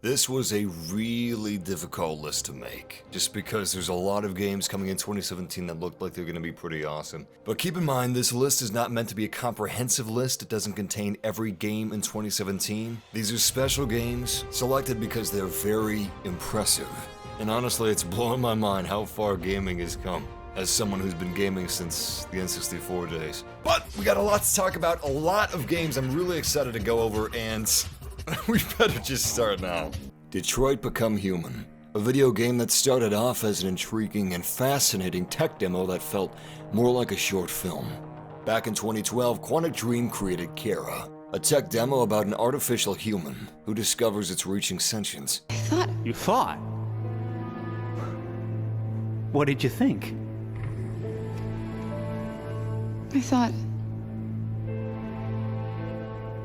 This was a really difficult list to make, just because there's a lot of games coming in 2017 that looked like they're going to be pretty awesome. But keep in mind, this list is not meant to be a comprehensive list. It doesn't contain every game in 2017. These are special games, selected because they're very impressive. And honestly, it's blowing my mind how far gaming has come, as someone who's been gaming since the N64 days. But we got a lot to talk about, a lot of games I'm really excited to go over, and we better just start now. Detroit Become Human, a video game that started off as an intriguing and fascinating tech demo that felt more like a short film. Back in 2012, Quantic Dream created Kara, a tech demo about an artificial human who discovers it's reaching sentience. You thought? What did you think? I thought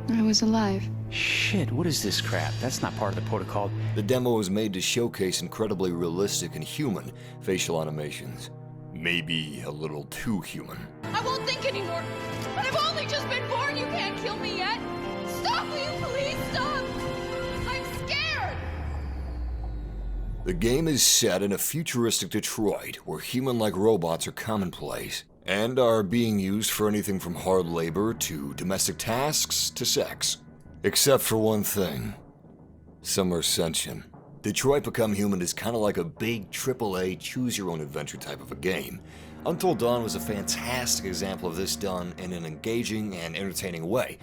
I was alive. Shit, what is this crap? That's not part of the protocol. The demo was made to showcase incredibly realistic and human facial animations. Maybe a little too human. I won't think anymore. But I've only just been born. You can't kill me yet. Stop, will you please stop? I'm scared. The game is set in a futuristic Detroit where human-like robots are commonplace and are being used for anything from hard labor to domestic tasks to sex. Except for one thing. Some are sentient. Detroit Become Human is kind of like a big AAA choose-your-own-adventure type of a game. Until Dawn was a fantastic example of this done in an engaging and entertaining way.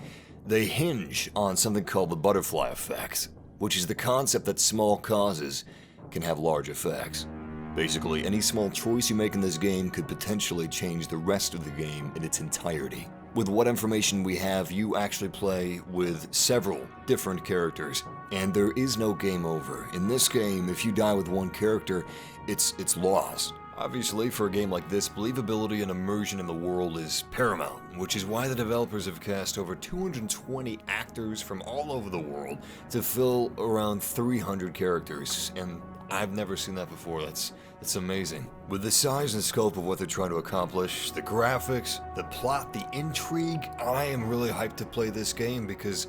They hinge on something called the butterfly effect, which is the concept that small causes can have large effects. Basically, any small choice you make in this game could potentially change the rest of the game in its entirety. With what information we have, you actually play with several different characters, and there is no game over. In this game, if you die with one character, it's lost. Obviously, for a game like this, believability and immersion in the world is paramount, which is why the developers have cast over 220 actors from all over the world to fill around 300 characters, and I've never seen that before. That's amazing. With the size and scope of what they're trying to accomplish, the graphics, the plot, the intrigue, I am really hyped to play this game because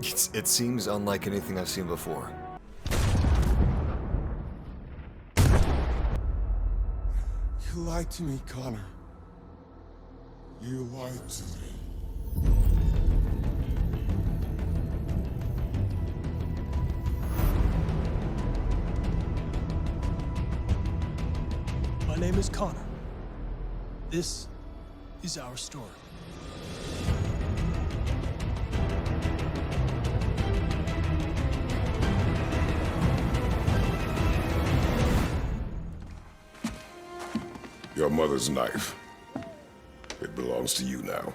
it seems unlike anything I've seen before. You lied to me, Connor. You lied to me. My name is Connor. This is our story. Your mother's knife. It belongs to you now.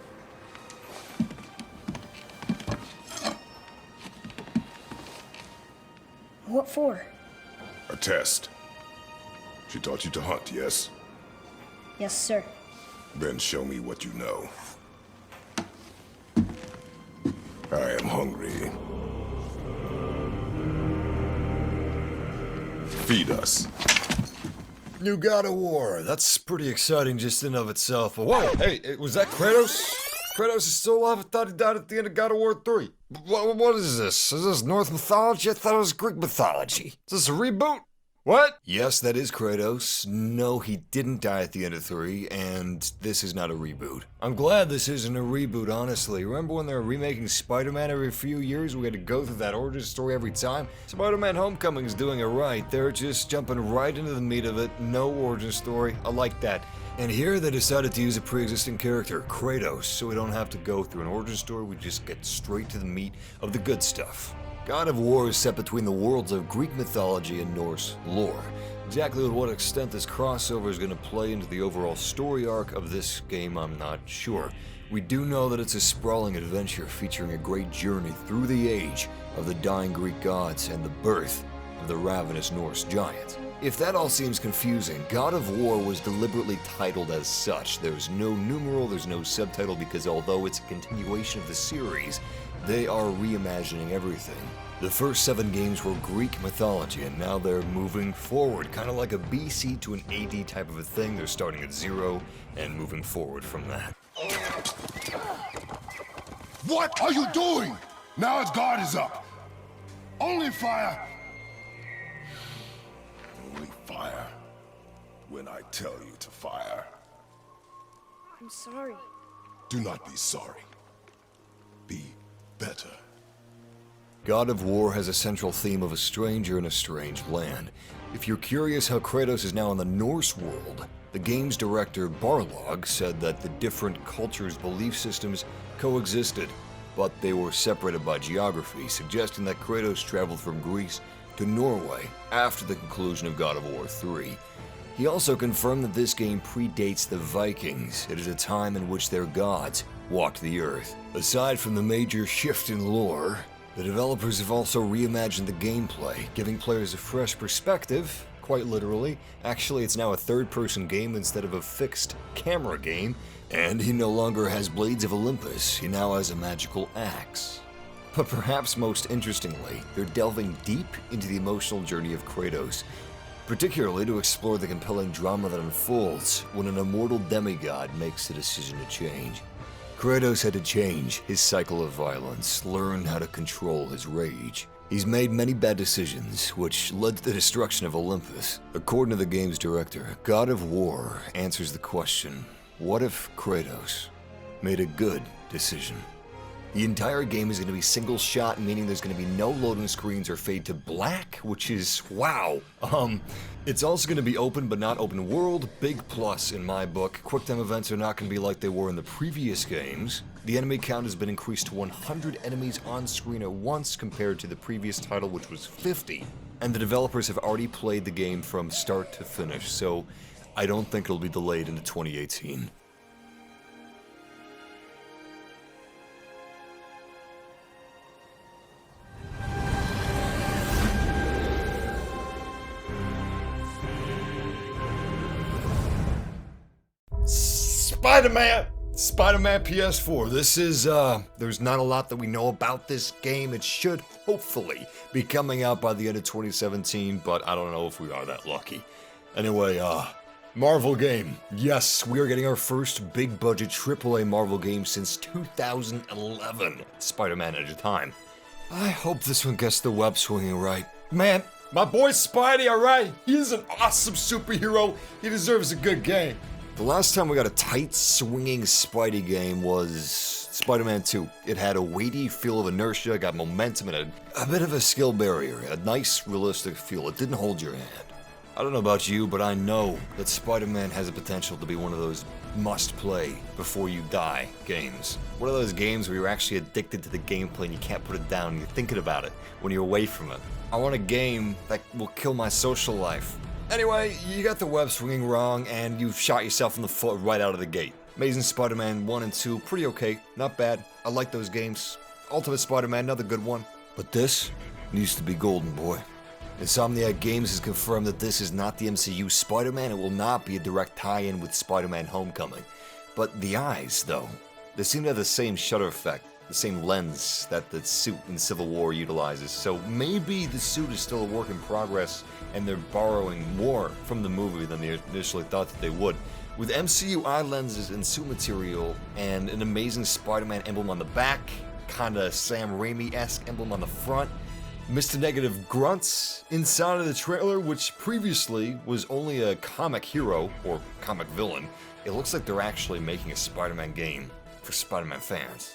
What for? A test. She taught you to hunt, yes? Yes, sir. Then show me what you know. I am hungry. Feed us. New God of War. That's pretty exciting just in of itself. Whoa, hey, was that Kratos? Kratos is still alive? I thought he died at the end of God of War 3. What is this? Is this Norse mythology? I thought it was Greek mythology. Is this a reboot? What? Yes, that is Kratos. No, he didn't die at the end of 3, and this is not a reboot. I'm glad this isn't a reboot, honestly. Remember when they were remaking Spider-Man every few years? We had to go through that origin story every time? Spider-Man Homecoming is doing it right. They're just jumping right into the meat of it. No origin story. I like that. And here they decided to use a pre-existing character, Kratos, so we don't have to go through an origin story. We just get straight to the meat of the good stuff. God of War is set between the worlds of Greek mythology and Norse lore. Exactly to what extent this crossover is going to play into the overall story arc of this game, I'm not sure. We do know that it's a sprawling adventure featuring a great journey through the age of the dying Greek gods and the birth of the ravenous Norse giant. If that all seems confusing, God of War was deliberately titled as such. There's no numeral, there's no subtitle, because although it's a continuation of the series, they are reimagining everything. The first 7 games were Greek mythology, and now they're moving forward, kind of like a BC to an AD type of a thing. They're starting at 0 and moving forward from that. What are you doing? Now his guard is up. Only fire! Only fire when I tell you to fire. I'm sorry. Do not be sorry. Be better. God of War has a central theme of a stranger in a strange land. If you're curious how Kratos is now in the Norse world, the game's director Barlog said that the different cultures' belief systems coexisted, but they were separated by geography, suggesting that Kratos traveled from Greece to Norway after the conclusion of God of War 3. He also confirmed that this game predates the Vikings. It is a time in which their gods walked the earth. Aside from the major shift in lore, the developers have also reimagined the gameplay, giving players a fresh perspective, quite literally. Actually, it's now a third-person game instead of a fixed camera game, and he no longer has Blades of Olympus, he now has a magical axe. But perhaps most interestingly, they're delving deep into the emotional journey of Kratos, particularly to explore the compelling drama that unfolds when an immortal demigod makes the decision to change. Kratos had to change his cycle of violence, learn how to control his rage. He's made many bad decisions, which led to the destruction of Olympus. According to the game's director, God of War answers the question, what if Kratos made a good decision? The entire game is going to be single shot, meaning there's going to be no loading screens or fade to black, which is wow. It's also going to be open but not open world, big plus in my book. Quick time events are not going to be like they were in the previous games. The enemy count has been increased to 100 enemies on screen at once compared to the previous title, which was 50. And the developers have already played the game from start to finish, so I don't think it'll be delayed into 2018. Spider-Man PS4. This is, there's not a lot that we know about this game. It should hopefully be coming out by the end of 2017, but I don't know if we are that lucky. Anyway, Marvel game. Yes, we are getting our first big budget AAA Marvel game since 2011. Spider-Man Edge of Time. I hope this one gets the web swinging right. Man, my boy Spidey, alright? He is an awesome superhero. He deserves a good game. The last time we got a tight, swinging Spidey game was Spider-Man 2. It had a weighty feel of inertia, got momentum, and a bit of a skill barrier. A nice, realistic feel. It didn't hold your hand. I don't know about you, but I know that Spider-Man has the potential to be one of those must-play before you die games. One of those games where you're actually addicted to the gameplay and you can't put it down and you're thinking about it when you're away from it. I want a game that will kill my social life. Anyway, you got the web swinging wrong, and you shot yourself in the foot right out of the gate. Amazing Spider-Man 1 and 2, pretty okay, not bad. I like those games. Ultimate Spider-Man, another good one. But this needs to be golden, boy. Insomniac Games has confirmed that this is not the MCU Spider-Man. It will not be a direct tie-in with Spider-Man Homecoming. But the eyes, though, they seem to have the same shutter effect, the same lens that the suit in Civil War utilizes. So maybe the suit is still a work in progress, and they're borrowing more from the movie than they initially thought that they would. With MCU eye lenses and suit material, and an amazing Spider-Man emblem on the back, kinda Sam Raimi-esque emblem on the front, Mr. Negative grunts inside of the trailer, which previously was only a comic hero, or comic villain. It looks like they're actually making a Spider-Man game for Spider-Man fans.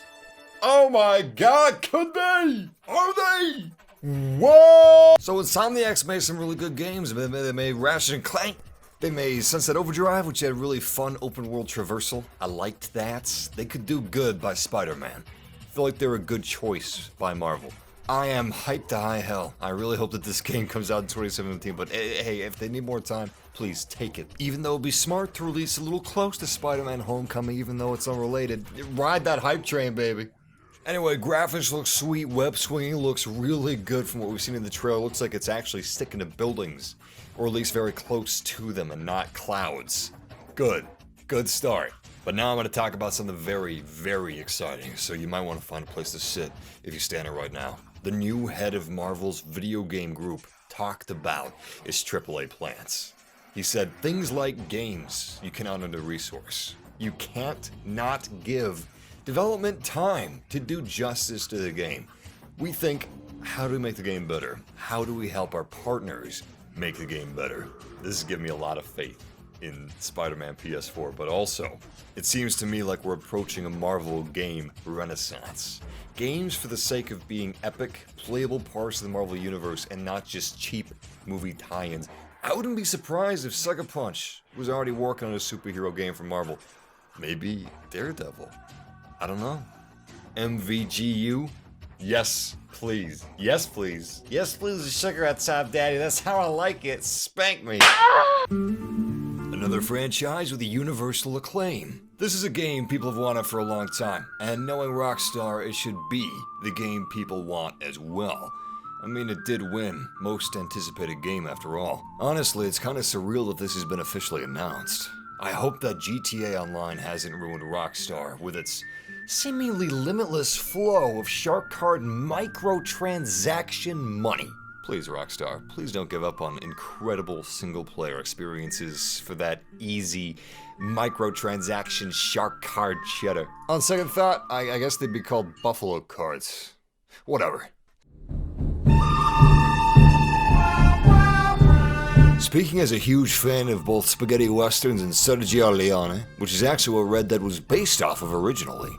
Oh my god, could they? Are they? What? So Insomniac's made some really good games. They made Ratchet and Clank. They made Sunset Overdrive, which had really fun open world traversal. I liked that. They could do good by Spider-Man. I feel like they're a good choice by Marvel. I am hyped to high hell. I really hope that this game comes out in 2017, but hey, if they need more time, please take it. Even though it'd be smart to release a little close to Spider-Man Homecoming, even though it's unrelated. Ride that hype train, baby. Anyway, graphics look sweet, web swinging looks really good from what we've seen in the trailer. Looks like it's actually sticking to buildings, or at least very close to them and not clouds. Good start. But now I'm going to talk about something very, very exciting, so you might want to find a place to sit if you're standing right now. The new head of Marvel's video game group talked about its AAA plans. He said, things like games you cannot under-resource. You can't not give development time to do justice to the game. We think how do we make the game better? How do we help our partners make the game better? This is giving me a lot of faith in Spider-Man PS4, but also, it seems to me like we're approaching a Marvel game renaissance. Games for the sake of being epic, playable parts of the Marvel Universe, and not just cheap movie tie-ins. I wouldn't be surprised if Sucker Punch was already working on a superhero game for Marvel. Maybe Daredevil. I don't know. MVGU? Yes, please. Yes, please. Yes, please, sugar at top, daddy. That's how I like it. Spank me. Another franchise with a universal acclaim. This is a game people have wanted for a long time, and knowing Rockstar, it should be the game people want as well. I mean, it did win most anticipated game after all. Honestly, it's kind of surreal that this has been officially announced. I hope that GTA Online hasn't ruined Rockstar with its seemingly limitless flow of shark card microtransaction money. Please, Rockstar, please don't give up on incredible single-player experiences for that easy microtransaction shark card cheddar. On second thought, I guess they'd be called Buffalo cards. Whatever. Speaking as a huge fan of both spaghetti westerns and Sergio Leone, which is actually what Red Dead was based off of originally,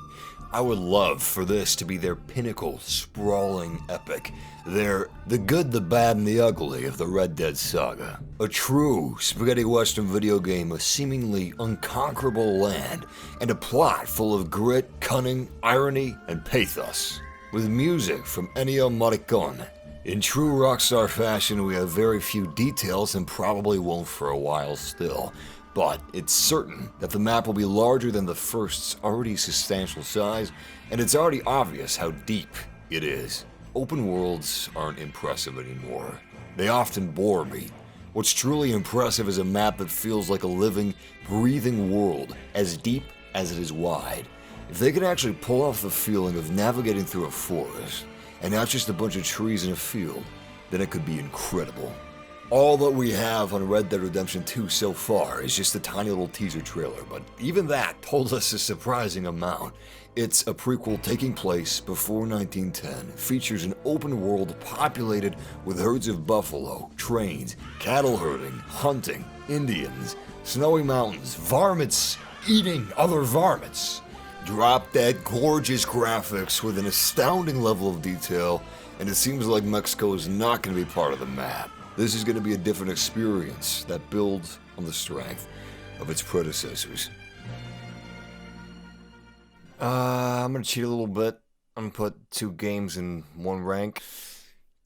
I would love for this to be their pinnacle, sprawling epic. They're the good, the bad, and the ugly of the Red Dead saga. A true spaghetti western video game, a seemingly unconquerable land, and a plot full of grit, cunning, irony, and pathos. With music from Ennio Morricone. In true Rockstar fashion, we have very few details and probably won't for a while still. But it's certain that the map will be larger than the first's already substantial size, and it's already obvious how deep it is. Open worlds aren't impressive anymore. They often bore me. What's truly impressive is a map that feels like a living, breathing world, as deep as it is wide. If they can actually pull off the feeling of navigating through a forest, and not just a bunch of trees in a field, then it could be incredible. All that we have on Red Dead Redemption 2 so far is just a tiny little teaser trailer, but even that told us a surprising amount. It's a prequel taking place before 1910, features an open world populated with herds of buffalo, trains, cattle herding, hunting, Indians, snowy mountains, varmints eating other varmints. Drop dead gorgeous graphics with an astounding level of detail, and it seems like Mexico is not going to be part of the map. This is going to be a different experience that builds on the strength of its predecessors. I'm going to cheat a little bit. I'm going to put 2 games in 1 rank.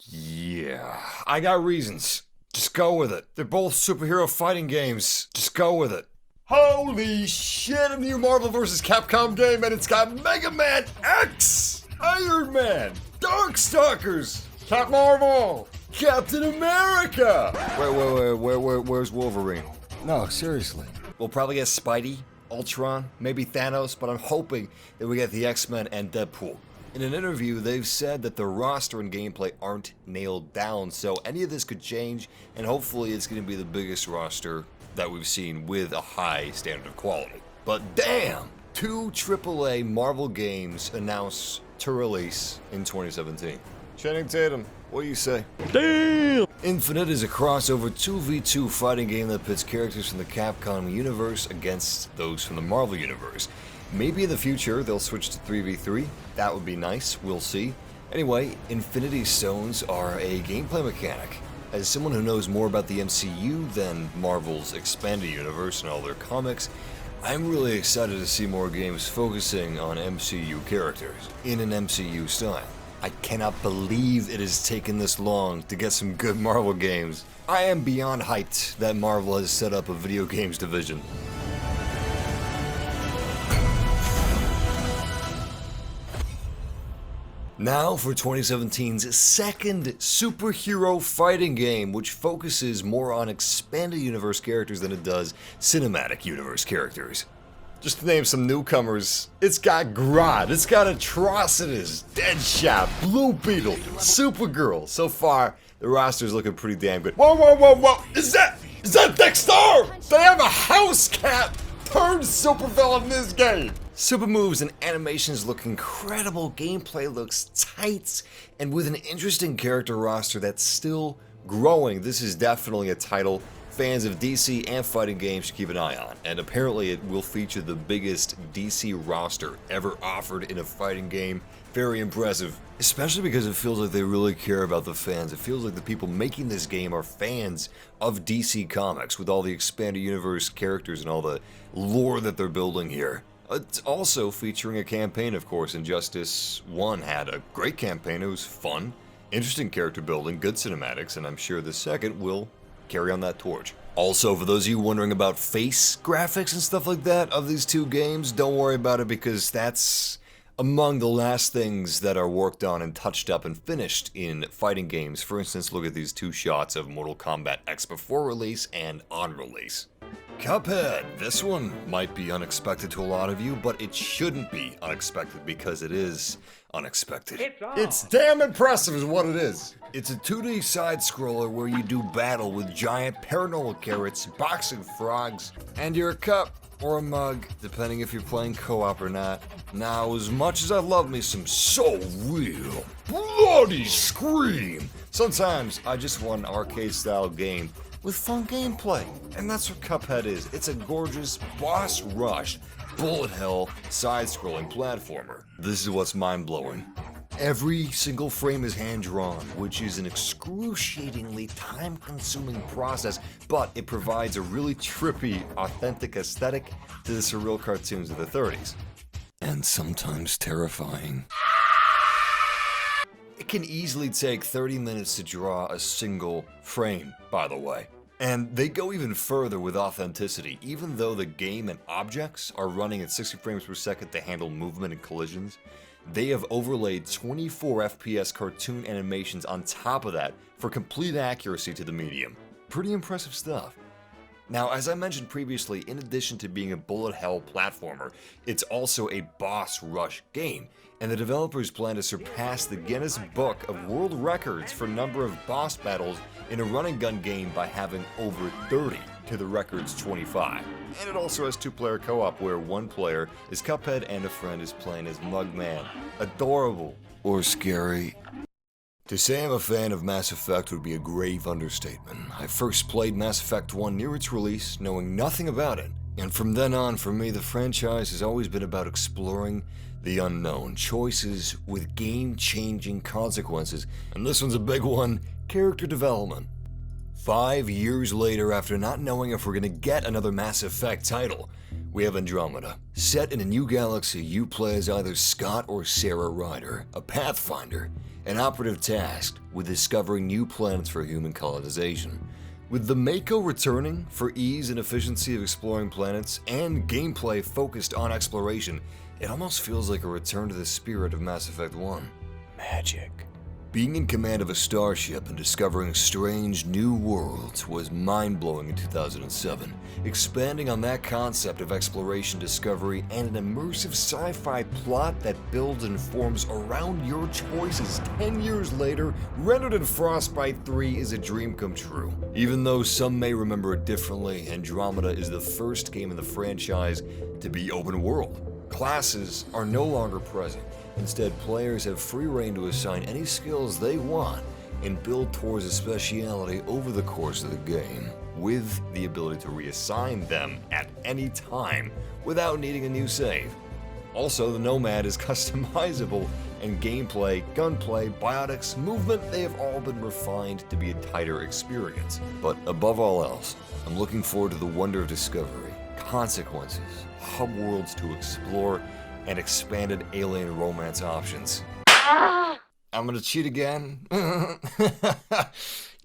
Yeah, I got reasons. Just go with it. They're both superhero fighting games. Just go with it. Holy shit, a new Marvel vs. Capcom game, and it's got Mega Man X, Iron Man, Darkstalkers, Cap Marvel, Captain America. Where's Wolverine? No, seriously. We'll probably get Spidey, Ultron, maybe Thanos, but I'm hoping that we get the X-Men and Deadpool. In an interview, they've said that the roster and gameplay aren't nailed down, so any of this could change, and hopefully it's going to be the biggest roster that we've seen with a high standard of quality. But damn! 2 AAA Marvel games announced to release in 2017. Channing Tatum, what do you say? Damn! Infinite is a crossover 2v2 fighting game that pits characters from the Capcom universe against those from the Marvel universe. Maybe in the future they'll switch to 3v3. That would be nice, we'll see. Anyway, Infinity Stones are a gameplay mechanic. As someone who knows more about the MCU than Marvel's expanded universe and all their comics, I'm really excited to see more games focusing on MCU characters in an MCU style. I cannot believe it has taken this long to get some good Marvel games. I am beyond hyped that Marvel has set up a video games division. Now for 2017's second superhero fighting game, which focuses more on expanded universe characters than it does cinematic universe characters. Just to name some newcomers, it's got Grodd, it's got Atrocitus, Deadshot, Blue Beetle, Supergirl. So far, the roster's looking pretty damn good. Whoa! Is that Dexter? They have a house cat turned supervillain in this game. Super moves and animations look incredible, gameplay looks tight, and with an interesting character roster that's still growing, this is definitely a title fans of DC and fighting games should keep an eye on. And apparently it will feature the biggest DC roster ever offered in a fighting game. Very impressive, especially because it feels like they really care about the fans. It feels like the people making this game are fans of DC Comics with all the expanded universe characters and all the lore that they're building here. It's also featuring a campaign, of course. Injustice 1 had a great campaign. It was fun, interesting character building, good cinematics, and I'm sure the second will carry on that torch. Also, for those of you wondering about face graphics and stuff like that of these two games, don't worry about it because that's among the last things that are worked on and touched up and finished in fighting games. For instance, look at these two shots of Mortal Kombat X before release and on release. Cuphead. This one might be unexpected to a lot of you, but it shouldn't be unexpected because it is unexpected. It's damn impressive is what it is. It's a 2D side-scroller where you do battle with giant paranormal carrots, boxing frogs, and your cup or a mug, depending if you're playing co-op or not. Now, as much as I love me some so real, bloody Scream, sometimes I just want an arcade-style game with fun gameplay, and that's what Cuphead is. It's a gorgeous boss rush, bullet hell, side-scrolling platformer. This is what's mind-blowing. Every single frame is hand-drawn, which is an excruciatingly time-consuming process, but it provides a really trippy, authentic aesthetic to the surreal cartoons of the 30s. And sometimes terrifying. It can easily take 30 minutes to draw a single frame, by the way. And they go even further with authenticity. Even though the game and objects are running at 60 frames per second to handle movement and collisions, they have overlaid 24 FPS cartoon animations on top of that for complete accuracy to the medium. Pretty impressive stuff. Now, as I mentioned previously, in addition to being a bullet hell platformer, it's also a boss rush game, and the developers plan to surpass the Guinness Book of World Records for number of boss battles in a run-and-gun game by having over 30 to the record's 25. And it also has two-player co-op where one player is Cuphead and a friend is playing as Mugman. Adorable. Or scary. To say I'm a fan of Mass Effect would be a grave understatement. I first played Mass Effect 1 near its release, knowing nothing about it. And from then on, for me, the franchise has always been about exploring the unknown, choices with game-changing consequences, and this one's a big one, character development. 5 years later, after not knowing if we're gonna get another Mass Effect title, we have Andromeda. Set in a new galaxy, you play as either Scott or Sarah Ryder, a pathfinder, an operative tasked with discovering new planets for human colonization. With the Mako returning for ease and efficiency of exploring planets and gameplay focused on exploration, it almost feels like a return to the spirit of Mass Effect 1. Magic. Being in command of a starship and discovering strange new worlds was mind-blowing in 2007. Expanding on that concept of exploration, discovery, and an immersive sci-fi plot that builds and forms around your choices 10 years later, rendered in Frostbite 3 is a dream come true. Even though some may remember it differently, Andromeda is the first game in the franchise to be open world. Classes are no longer present. Instead, players have free reign to assign any skills they want and build towards a speciality over the course of the game, with the ability to reassign them at any time without needing a new save. Also, the Nomad is customizable, and gameplay, gunplay, biotics, movement, they have all been refined to be a tighter experience. But above all else, I'm looking forward to the wonder of discovery, consequences, hub worlds to explore, and expanded alien romance options. I'm gonna cheat again.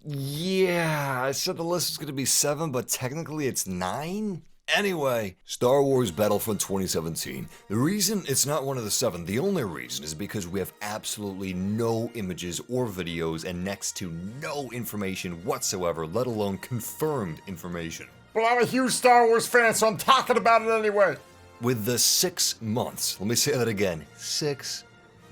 Yeah, I said the list was gonna be 7, but technically it's 9? Anyway, Star Wars Battlefront 2017. The reason it's not one of the 7, the only reason, is because we have absolutely no images or videos and next to no information whatsoever, let alone confirmed information. Well, I'm a huge Star Wars fan, so I'm talking about it anyway. With the 6 months, let me say that again, 6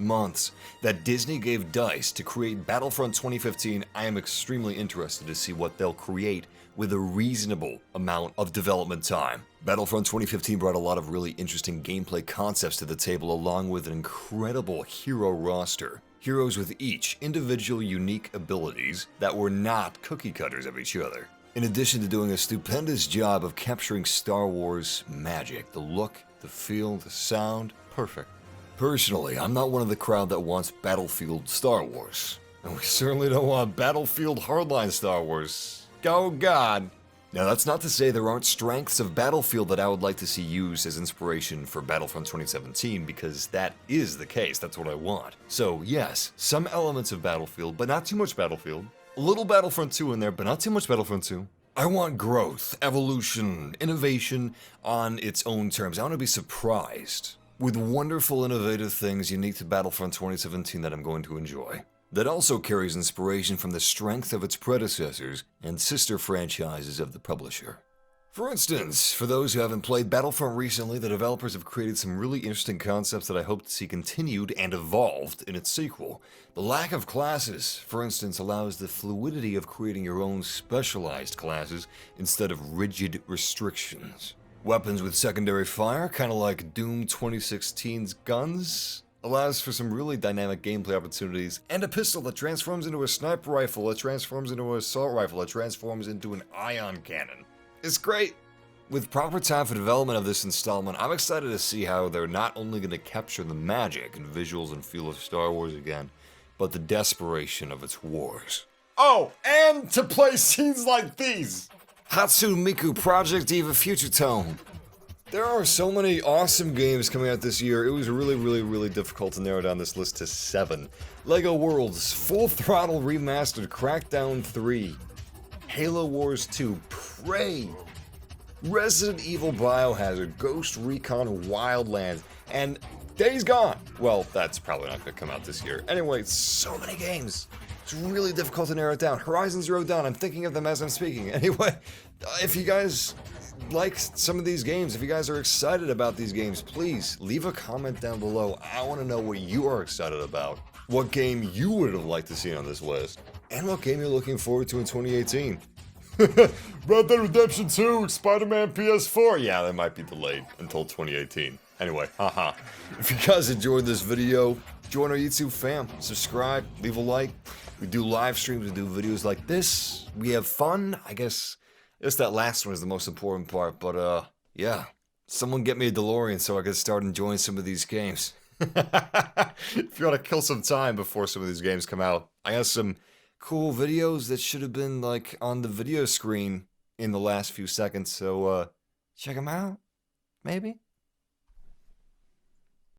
months that Disney gave DICE to create Battlefront 2015, I am extremely interested to see what they'll create with a reasonable amount of development time. Battlefront 2015 brought a lot of really interesting gameplay concepts to the table, along with an incredible hero roster. Heroes with each individual unique abilities that were not cookie cutters of each other. In addition to doing a stupendous job of capturing Star Wars magic, the look, the feel, the sound, perfect. Personally, I'm not one of the crowd that wants Battlefield Star Wars. And we certainly don't want Battlefield Hardline Star Wars. Oh God. Now that's not to say there aren't strengths of Battlefield that I would like to see used as inspiration for Battlefront 2017, because that is the case, that's what I want. So yes, some elements of Battlefield, but not too much Battlefield. A little Battlefront 2 in there, but not too much Battlefront 2. I want growth, evolution, innovation on its own terms. I want to be surprised with wonderful, innovative things unique to Battlefront 2017 that I'm going to enjoy. That also carries inspiration from the strength of its predecessors and sister franchises of the publisher. For instance, for those who haven't played Battlefront recently, the developers have created some really interesting concepts that I hope to see continued and evolved in its sequel. The lack of classes, for instance, allows the fluidity of creating your own specialized classes instead of rigid restrictions. Weapons with secondary fire, kind of like Doom 2016's guns, allows for some really dynamic gameplay opportunities, and a pistol that transforms into a sniper rifle, that transforms into an assault rifle, that transforms into an ion cannon. It's great. With proper time for development of this installment, I'm excited to see how they're not only going to capture the magic and visuals and feel of Star Wars again, but the desperation of its wars. Oh, and to play scenes like these. Hatsune Miku Project Diva Future Tone. There are so many awesome games coming out this year, it was really difficult to narrow down this list to 7. LEGO Worlds, Full Throttle Remastered, Crackdown 3, Halo Wars 2, Prey, Resident Evil Biohazard, Ghost Recon Wildlands, and Days Gone. Well, that's probably not going to come out this year. Anyway, so many games. It's really difficult to narrow it down. Horizon Zero Dawn, I'm thinking of them as I'm speaking. Anyway, if you guys like some of these games, if you guys are excited about these games, please leave a comment down below. I want to know what you are excited about, what game you would have liked to see on this list, and what game you're looking forward to in 2018. Red Dead Redemption 2, Spider-Man PS4. Yeah, that might be delayed until 2018. Anyway, haha. If you guys enjoyed this video, join our YouTube fam, subscribe, leave a like. We do live streams, we do videos like this. We have fun. I guess that last one is the most important part, but yeah. Someone get me a DeLorean so I can start enjoying some of these games. If you want to kill some time before some of these games come out, I have some cool videos that should have been like on the video screen in the last few seconds, so check them out, maybe.